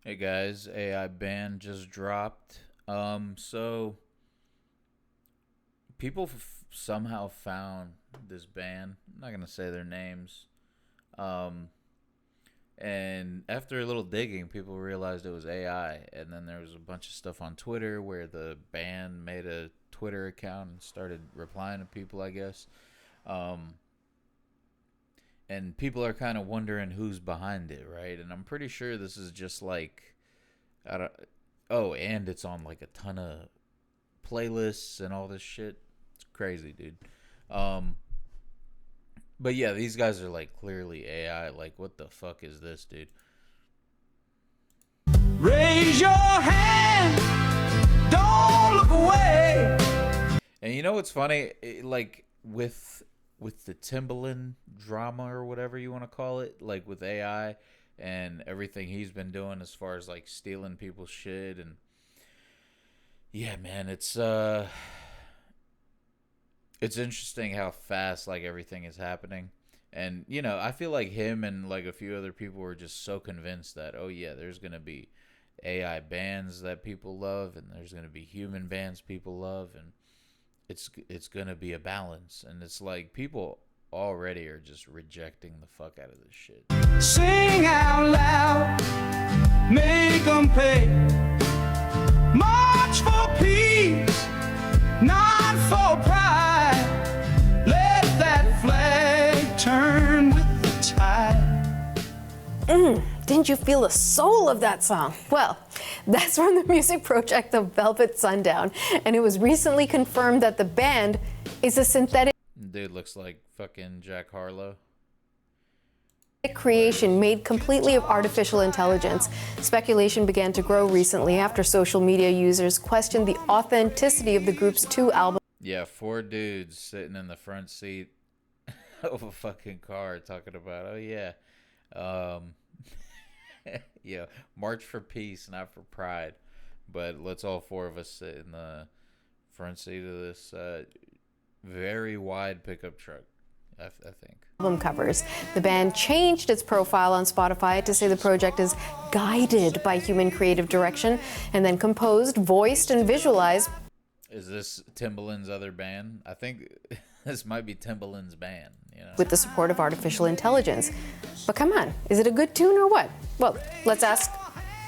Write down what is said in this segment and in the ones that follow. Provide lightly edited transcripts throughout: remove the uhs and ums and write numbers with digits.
Hey guys, AI ban just dropped. So people somehow found this band. I'm not gonna say their names. Um, and after a little digging, people realized it was AI. And then there was a bunch of stuff on Twitter where the band made a Twitter account and started replying to people, I guess. Um, and people are kind of wondering who's behind it, right? And I'm pretty sure this is just like, I don't. Oh, and it's on like a ton of playlists and all this shit. It's crazy, dude. Um, but yeah, these guys are like clearly AI. Like, what the fuck is this, dude? Raise your hand, don't look away. And you know what's funny? Like with the Timbaland drama or whatever you want to call it, like with AI and everything he's been doing as far as like stealing people's shit, and yeah, man, it's interesting how fast like everything is happening. And I feel like him and like a few other people were just so convinced that, oh yeah, there's going to be AI bands that people love and there's going to be human bands people love, and it's going to be a balance. And it's like people already are just rejecting the fuck out of this shit. Sing out loud, make them pay. March for peace, not for pride. Let that flag turn with the tide. Didn't you feel the soul of that song? Well, that's from the music project of Velvet Sundown, and it was recently confirmed that the band is a synthetic Dude looks like fucking Jack Harlow. creation made completely of artificial intelligence. Speculation began to grow recently after social media users questioned the authenticity of the group's two albums. Yeah, 4 dudes sitting in the front seat of a fucking car talking about, oh yeah, yeah, march for peace, not for pride. But let's all 4 of us sit in the front seat of this very wide pickup truck, I think. Album covers. The band changed its profile on Spotify to say the project is guided by human creative direction and then composed, voiced, and visualized. Is this Timbaland's other band? I think this might be Timbaland's band, With the support of artificial intelligence. But come on, is it a good tune or what? Well, let's ask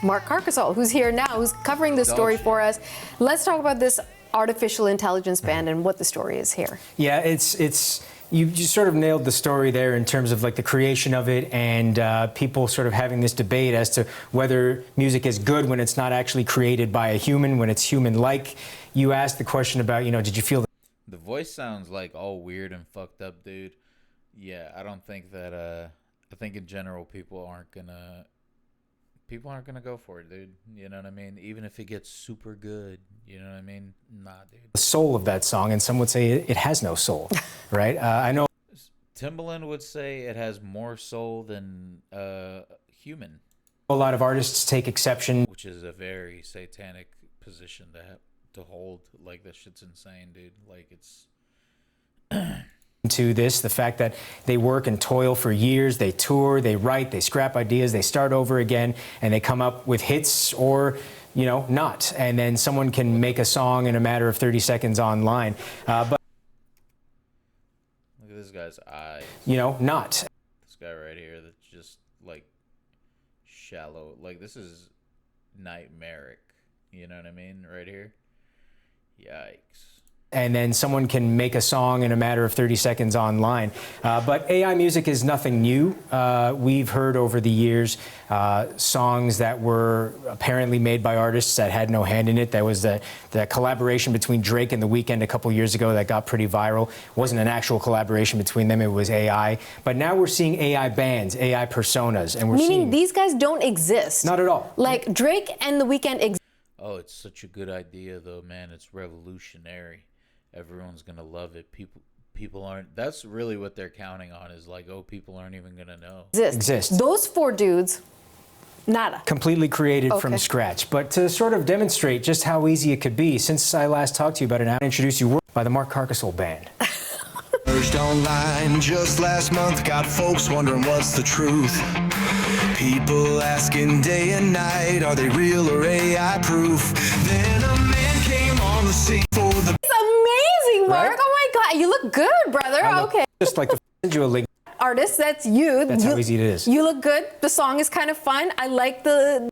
Mark Carcassol, who's here now, who's covering this story for us. Let's talk about this artificial intelligence band and what the story is here. Yeah, it's you sort of nailed the story there in terms of like the creation of it and people sort of having this debate as to whether music is good when it's not actually created by a human, when it's human-like. You asked the question about, did you feel the voice sounds like all weird and fucked up, dude. Yeah, I don't think that I think in general people aren't gonna go for it, dude. You know what I mean? Even if it gets super good, you know what I mean? Nah, dude. the soul of that song? And some would say it has no soul, right? I know Timbaland would say it has more soul than human, a lot of artists take exception which is a very satanic position to hold. Like, that shit's insane, dude. Like, it's to this, the fact that they work and toil for years, they tour, they write, they scrap ideas, they start over again, and they come up with hits or, not. And then someone can make a song in a matter of 30 seconds online. But, look at this guy's eyes. Not. This guy right here that's just, like, shallow. Like, this is nightmaric. You know what I mean? Right here. Yikes. And then someone can make a song in a matter of 30 seconds online. But AI music is nothing new. We've heard over the years songs that were apparently made by artists that had no hand in it. There was the collaboration between Drake and The Weeknd a couple years ago that got pretty viral. It wasn't an actual collaboration between them, it was AI. But now we're seeing AI bands, AI personas, and we're Meaning seeing these guys don't exist. Not at all. Like Drake and The Weeknd exist. Oh, it's such a good idea, though, man. It's revolutionary. Everyone's gonna love it. People aren't. That's really what they're counting on. Is like, oh, people aren't even gonna know. Exist. Those 4 dudes, nada. Completely created from scratch. But to sort of demonstrate just how easy it could be, since I last talked to you about it, I introduced you by the Mark Carcassol Band. Online just last month, got folks wondering what's the truth. People asking day and night, are they real or AI proof? Then a man came on the scene for the It's amazing, Mark. Right? Oh my God, you look good, brother. Okay. Just like to send you a link. Artist, that's you. That's how easy it is. You look good. The song is kind of fun. I like the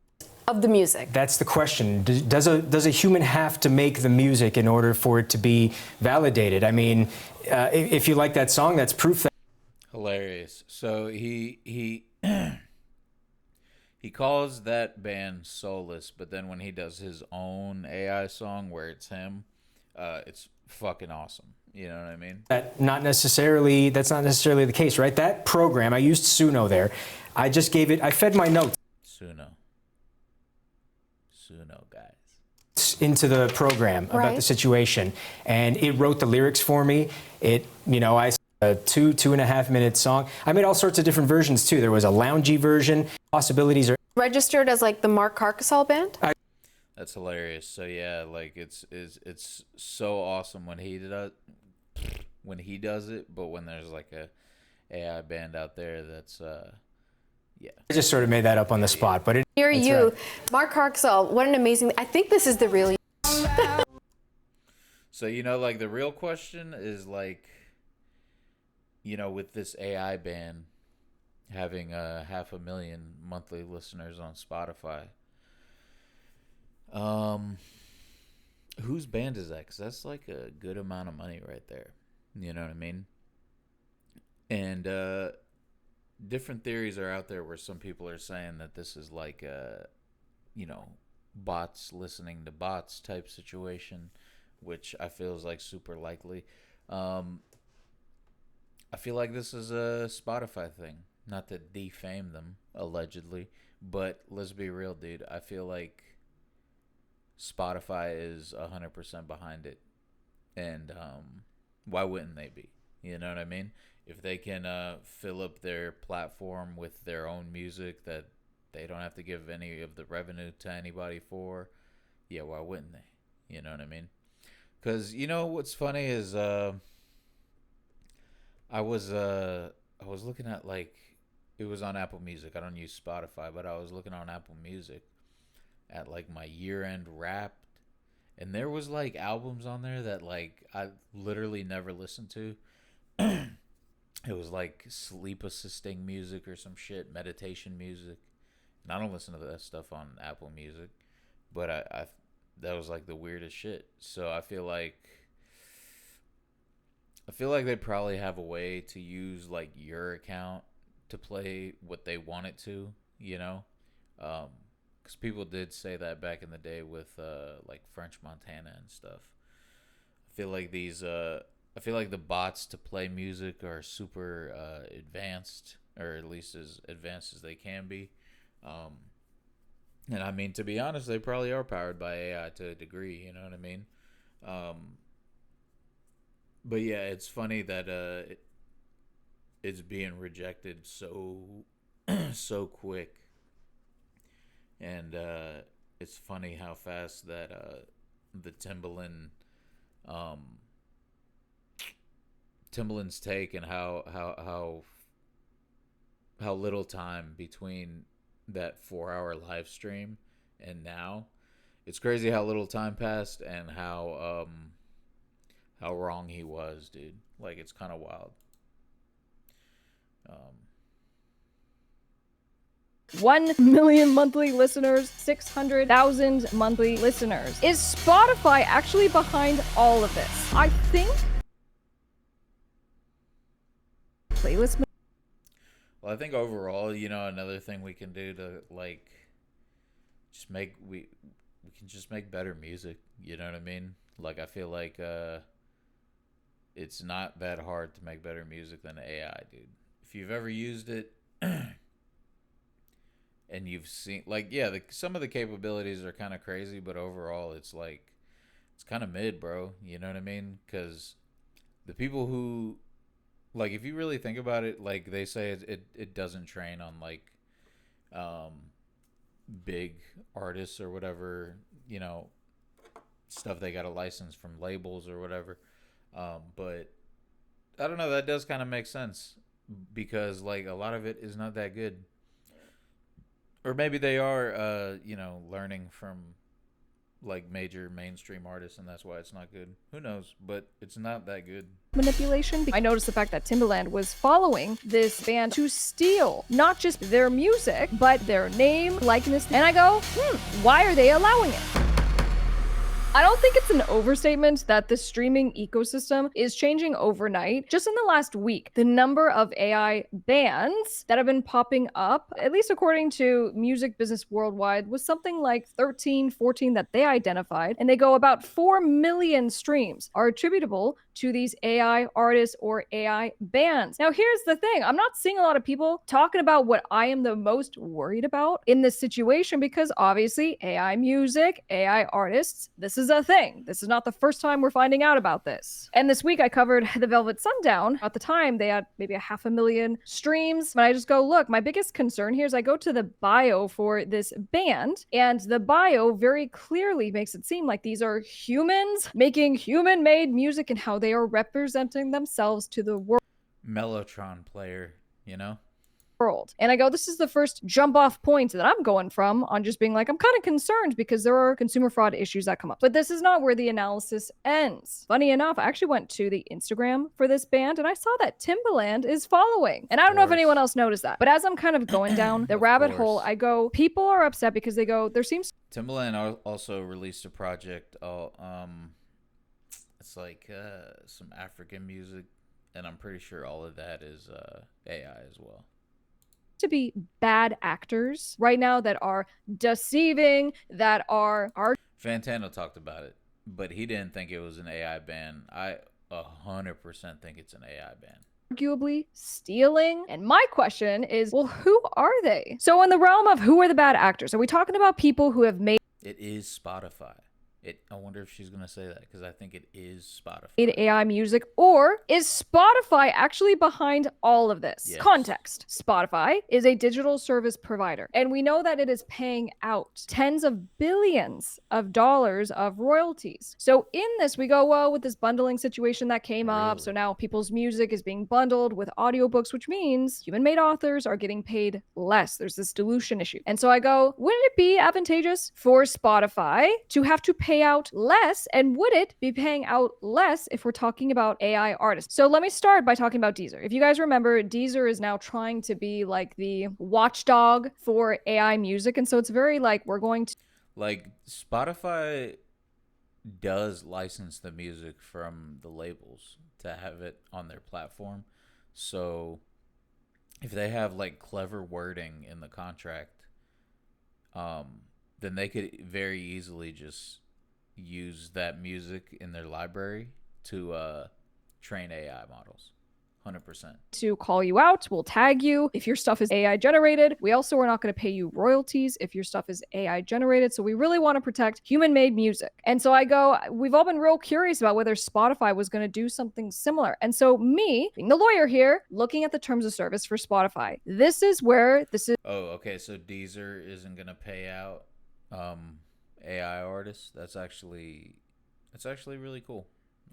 of the music. That's the question. Does a human have to make the music in order for it to be validated? I mean, if you like that song, that's proof that. Hilarious. So he he calls that band soulless, but then when he does his own AI song where it's him, it's fucking awesome. You know what I mean? That's not necessarily the case, right? That program, I used Suno there. I fed my notes Suno, guys. into the program about Right. the situation, and it wrote the lyrics for me. I a 2.5 minute song. I made all sorts of different versions too. There was a loungy version. Possibilities are Registered as like the Mark Carcasol band. That's hilarious. So yeah, like it's so awesome when he does it, but when there's like a AI band out there that's yeah. I just sort of made that up on the spot, but Hear that's you, right. Mark Carcasol. What an amazing! I think this is the real. So like the real question is like, with this AI band having 500,000 monthly listeners on Spotify, whose band is that? Because that's like a good amount of money right there. You know what I mean? And different theories are out there where some people are saying that this is like bots listening to bots type situation, which I feel is like super likely. I feel like this is a Spotify thing, not to defame them allegedly, but let's be real, dude. I feel like Spotify is 100% behind it, and why wouldn't they be? You know what I mean? If they can fill up their platform with their own music that they don't have to give any of the revenue to anybody for, yeah, why wouldn't they? You know what I mean? Because what's funny is I was looking at, like, it was on Apple Music. I don't use Spotify, but I was looking on Apple Music at like my year-end Wrapped, and there was like albums on there that like I literally never listened to. It was like sleep assisting music or some shit, meditation music, and I don't listen to that stuff on Apple Music, but I that was like the weirdest shit. So I feel like they probably have a way to use like your account to play what they want it to, because people did say that back in the day with like French Montana and stuff. I feel like the bots to play music are super advanced, or at least as advanced as they can be. And I mean, to be honest, they probably are powered by AI to a degree. You know what I mean? But yeah, it's funny that it's being rejected so quick, and it's funny how fast that the Timbaland's take, and how little time between that 4-hour live stream and now. It's crazy how little time passed and how wrong he was, dude. Like, it's kind of wild. 1 million monthly listeners, 600,000 monthly listeners. Is Spotify actually behind all of this? I think playlist. Well, I think overall, another thing we can do to like just we can just make better music. You know what I mean? Like, I feel like it's not that hard to make better music than AI, dude. If you've ever used it and you've seen, like, yeah, some of the capabilities are kind of crazy, but overall it's like, it's kind of mid, bro. You know what I mean? Because the people who, like, if you really think about it, like, they say it doesn't train on like big artists or whatever, stuff they got a license from labels or whatever. But I don't know, that does kind of make sense, because like a lot of it is not that good. Or maybe they are, learning from like major mainstream artists, and that's why it's not good. Who knows? But it's not that good. Manipulation. I noticed the fact that Timbaland was following this band to steal not just their music, but their name, likeness, and I go, why are they allowing it? I don't think it's an overstatement that the streaming ecosystem is changing overnight. Just in the last week, the number of AI bans that have been popping up, at least according to Music Business Worldwide, was something like 13, 14 that they identified. And they go about 4 million streams are attributable to these AI artists or AI bands. Now, here's the thing. I'm not seeing a lot of people talking about what I am the most worried about in this situation, because obviously AI music, AI artists, this is a thing. This is not the first time we're finding out about this. And this week I covered the Velvet Sundown. At the time, they had maybe 500,000 streams. And I just go, look, my biggest concern here is I go to the bio for this band, and the bio very clearly makes it seem like these are humans making human-made music and how they are representing themselves to the world. Mellotron player, you know? And I go, this is the first jump off point that I'm going from on just being like, I'm kind of concerned because there are consumer fraud issues that come up. But this is not where the analysis ends. Funny enough, I actually went to the Instagram for this band and I saw that Timbaland is following. And I don't know if anyone else noticed that. But as I'm kind of going down the rabbit hole, I go, people are upset because they go, there seems... Timbaland also released a project, it's like some African music, and I'm pretty sure all of that is AI as well. To be bad actors right now that are deceiving, that are Fantano talked about it, but he didn't think it was an AI ban. I 100% think it's an AI ban. Arguably stealing. And my question is, well, who are they? So in the realm of who are the bad actors, are we talking about people who have made... It is Spotify. I wonder if she's going to say that, because I think it is Spotify. AI music, or is Spotify actually behind all of this? Yes. Context. Spotify is a digital service provider, and we know that it is paying out tens of billions of dollars of royalties. So in this, we go, well, with this bundling situation that came up, so now people's music is being bundled with audiobooks, which means human-made authors are getting paid less. There's this dilution issue. And so I go, wouldn't it be advantageous for Spotify to have to pay out less, and would it be paying out less if we're talking about AI artists? So let me start by talking about Deezer. If you guys remember, Deezer is now trying to be like the watchdog for AI music, and so it's very like, we're going to... Like, Spotify does license the music from the labels to have it on their platform. So if they have like clever wording in the contract, then they could very easily just use that music in their library to train AI models. 100%. To call you out, we'll tag you if your stuff is AI generated. We also are not going to pay you royalties if your stuff is AI generated. So we really want to protect human-made music. And so I go, we've all been real curious about whether Spotify was going to do something similar. And so me, being the lawyer here, looking at the terms of service for Spotify, this is where this is... Oh, okay. So Deezer isn't going to pay out AI artists. That's actually really cool.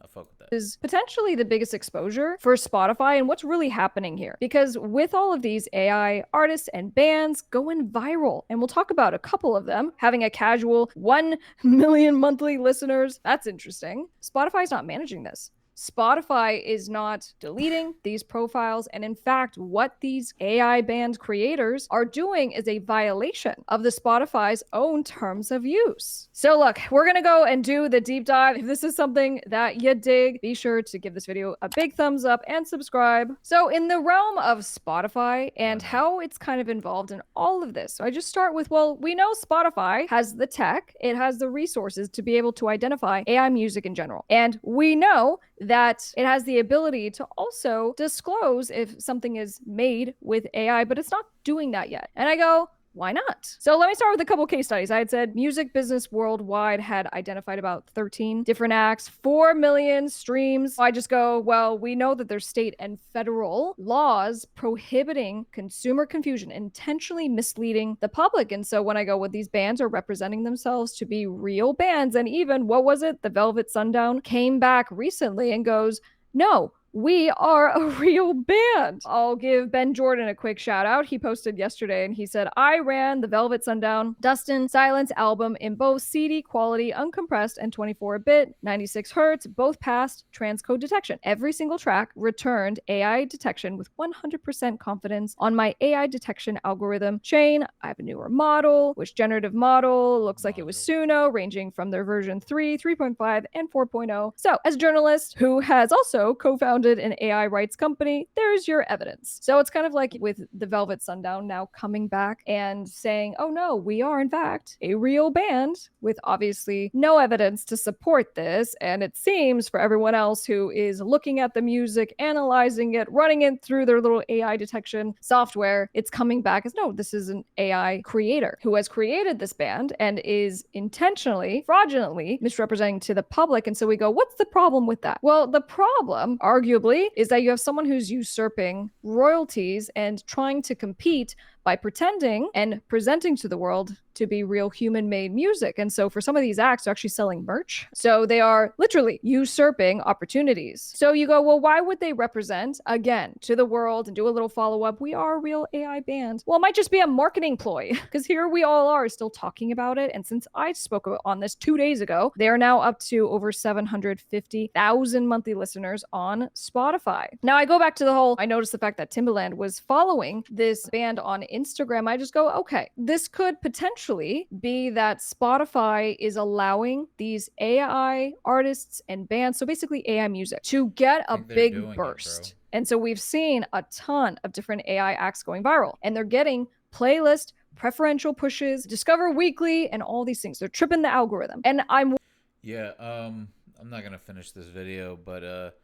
I fuck with that. Is potentially the biggest exposure for Spotify and what's really happening here. Because with all of these AI artists and bands going viral, and we'll talk about a couple of them having a casual 1 million monthly listeners, that's interesting. Spotify's not managing this. Spotify is not deleting these profiles. And in fact, what these AI band creators are doing is a violation of the Spotify's own terms of use. So look, we're going to go and do the deep dive. If this is something that you dig, be sure to give this video a big thumbs up and subscribe. So in the realm of Spotify and how it's kind of involved in all of this. So I just start with, well, we know Spotify has the tech. It has the resources to be able to identify AI music in general. And we know that it has the ability to also disclose if something is made with AI, but it's not doing that yet. And I go, why not? So let me start with a couple case studies. I had said Music Business Worldwide had identified about 13 different acts, 4 million streams. I just go, well, we know that there's state and federal laws prohibiting consumer confusion, intentionally misleading the public. And so when I go, well, these bands are representing themselves to be real bands. And even, what was it? The Velvet Sundown came back recently and goes, no, we are a real band. I'll give Ben Jordan a quick shout out. He posted yesterday and he said, I ran the Velvet Sundown Dustin Silence album in both CD quality, uncompressed, and 24-bit, 96 hertz, both passed transcode detection. Every single track returned AI detection with 100% confidence on my AI detection algorithm chain. I have a newer model, which generative model looks like it was Suno, ranging from their version 3, 3.5, and 4.0. So, as a journalist who has also co-founded an AI rights company, there's your evidence. So it's kind of like with the Velvet Sundown now coming back and saying, oh no, we are in fact a real band, with obviously no evidence to support this. And it seems for everyone else who is looking at the music, analyzing it, running it through their little AI detection software, it's coming back as no, this is an AI creator who has created this band and is intentionally, fraudulently misrepresenting to the public. And so we go, what's the problem with that? Well, the problem, arguably, is that you have someone who's usurping royalties and trying to compete by pretending and presenting to the world to be real human-made music. And so for some of these acts, they're actually selling merch. So they are literally usurping opportunities. So you go, well, why would they represent, again, to the world and do a little follow-up, we are a real AI band? Well, it might just be a marketing ploy, because here we all are still talking about it. And since I spoke on this 2 days ago, they are now up to over 750,000 monthly listeners on Spotify. Now I go back to the whole, I noticed the fact that Timbaland was following this band on Instagram. I just go, okay, this could potentially be that Spotify is allowing these AI artists and bands, so basically AI music, to get a big burst. And so we've seen a ton of different AI acts going viral, and they're getting playlist preferential pushes, Discover Weekly, and all these things. They're tripping the algorithm. And I'm not gonna finish this video, but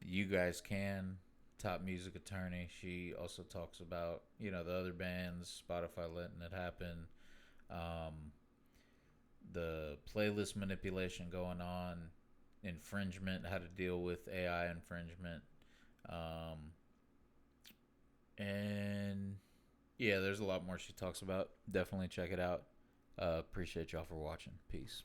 you guys can. Top music attorney. She also talks about, the other bands, Spotify letting it happen, the playlist manipulation going on, infringement, how to deal with AI infringement, and yeah, there's a lot more she talks about. Definitely check it out. Appreciate y'all for watching. Peace.